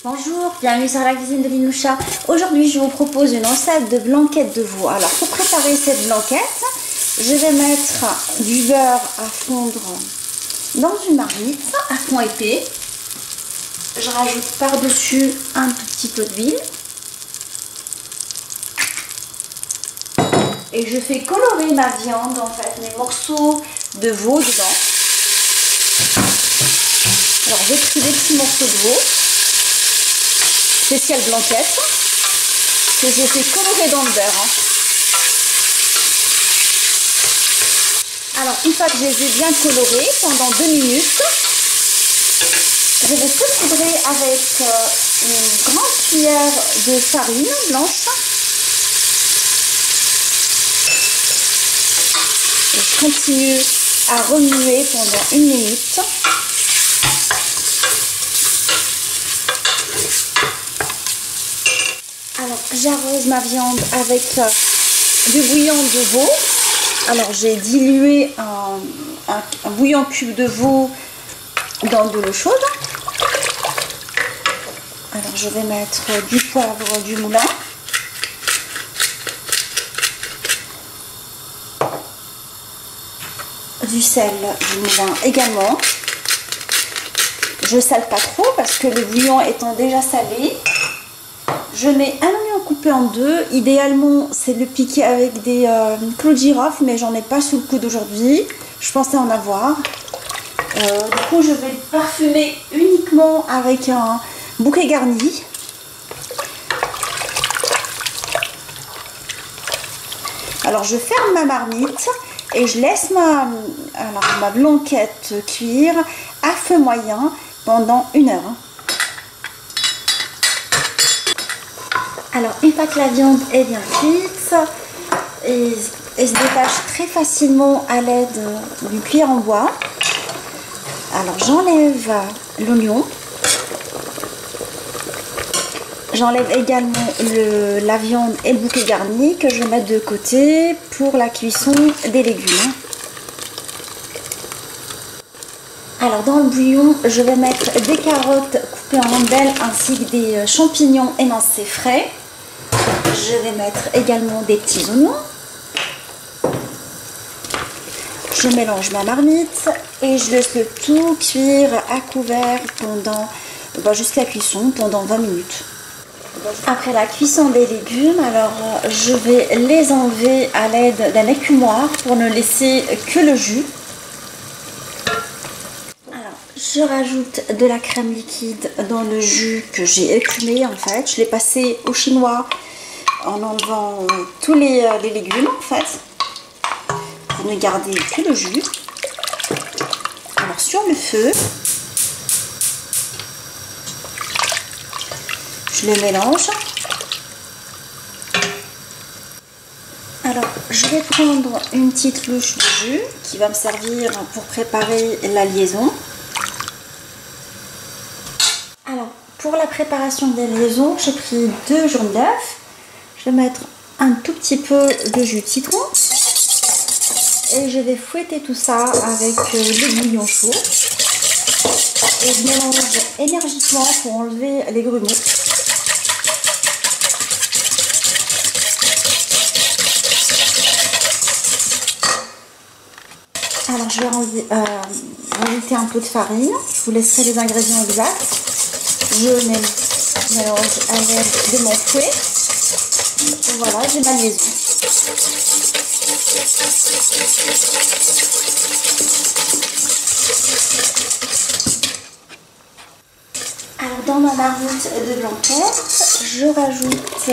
Bonjour, bienvenue sur la cuisine de Linoucha. Aujourd'hui, je vous propose une recette de blanquette de veau. Alors, pour préparer cette blanquette, je vais mettre du beurre à fondre dans une marmite à fond épais. Je rajoute par-dessus un tout petit peu d'huile. Et je fais colorer ma viande, en fait, mes morceaux de veau dedans. Alors, j'ai pris des petits morceaux de veau. Spécial blanquette que j'ai fait colorer dans le beurre. Alors une fois que je les ai bien colorés pendant 2 minutes, je vais saupoudrer avec une grande cuillère de farine blanche. Et je continue à remuer pendant 1 minute. Alors, j'arrose ma viande avec du bouillon de veau. Alors, j'ai dilué un bouillon cube de veau dans de l'eau chaude. Alors, je vais mettre du poivre du moulin. Du sel du moulin également. Je ne sale pas trop parce que le bouillon étant déjà salé. Je mets un oignon coupé en deux. Idéalement, c'est de le piquer avec des clous de girofle, mais j'en ai pas sous le coude aujourd'hui. Je pensais en avoir. Du coup, je vais le parfumer uniquement avec un bouquet garni. Alors, je ferme ma marmite et je laisse ma blanquette cuire à feu moyen pendant 1 heure. Alors, une fois que la viande est bien cuite, elle se détache très facilement à l'aide d'une cuillère en bois. Alors, j'enlève l'oignon. J'enlève également la viande et le bouquet garni que je vais mettre de côté pour la cuisson des légumes. Alors, dans le bouillon, je vais mettre des carottes coupées en rondelles ainsi que des champignons émincés frais. Je vais mettre également des petits oignons. Je mélange ma marmite et je laisse le tout cuire à couvert jusqu'à cuisson pendant 20 minutes. Après la cuisson des légumes, alors je vais les enlever à l'aide d'un écumoire pour ne laisser que le jus. Alors, je rajoute de la crème liquide dans le jus que j'ai écumé en fait. Je l'ai passé au chinois en enlevant tous les légumes en fait, pour ne garder que le jus. Alors sur le feu, je le mélange. Alors je vais prendre une petite louche de jus qui va me servir pour préparer la liaison. Alors pour la préparation des liaisons, j'ai pris 2 jaunes d'œufs. Je vais mettre un tout petit peu de jus de citron et je vais fouetter tout ça avec le bouillon chaud et je mélange énergiquement pour enlever les grumeaux. Alors je vais rajouter un peu de farine, je vous laisserai les ingrédients exacts. Je mélange à l'aide de mon fouet. Et voilà, j'ai ma liaison. Alors dans ma marmite de blanquette, je rajoute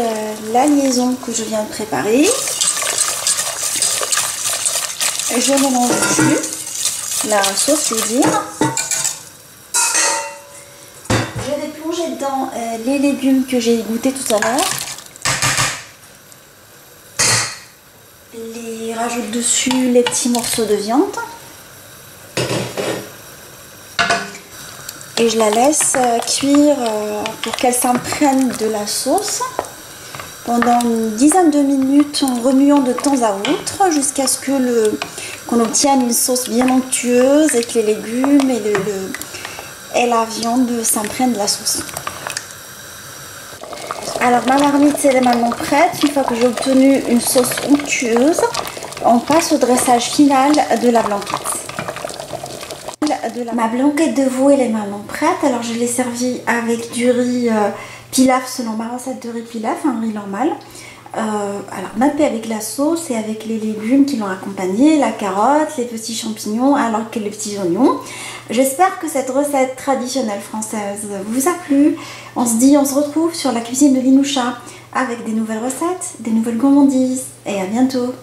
la liaison que je viens de préparer. Je mélange le jus, la sauce je veux dire. Je vais plonger dedans les légumes que j'ai égouttés tout à l'heure. Rajoute dessus les petits morceaux de viande et je la laisse cuire pour qu'elle s'imprègne de la sauce pendant une dizaine de minutes en remuant de temps à autre jusqu'à ce que qu'on obtienne une sauce bien onctueuse et que les légumes et la viande s'imprègnent de la sauce. Alors ma marmite elle est maintenant prête. Une fois que j'ai obtenu une sauce onctueuse, on passe au dressage final de la blanquette. Ma blanquette de veau elle est maintenant prête. Alors je l'ai servie avec du riz pilaf selon ma recette de riz pilaf, un riz normal. Alors nappé avec la sauce et avec les légumes qui l'ont accompagné, la carotte, les petits champignons, alors que les petits oignons. J'espère que cette recette traditionnelle française vous a plu. On se retrouve sur la cuisine de Linoucha avec des nouvelles recettes, des nouvelles gourmandises et à bientôt.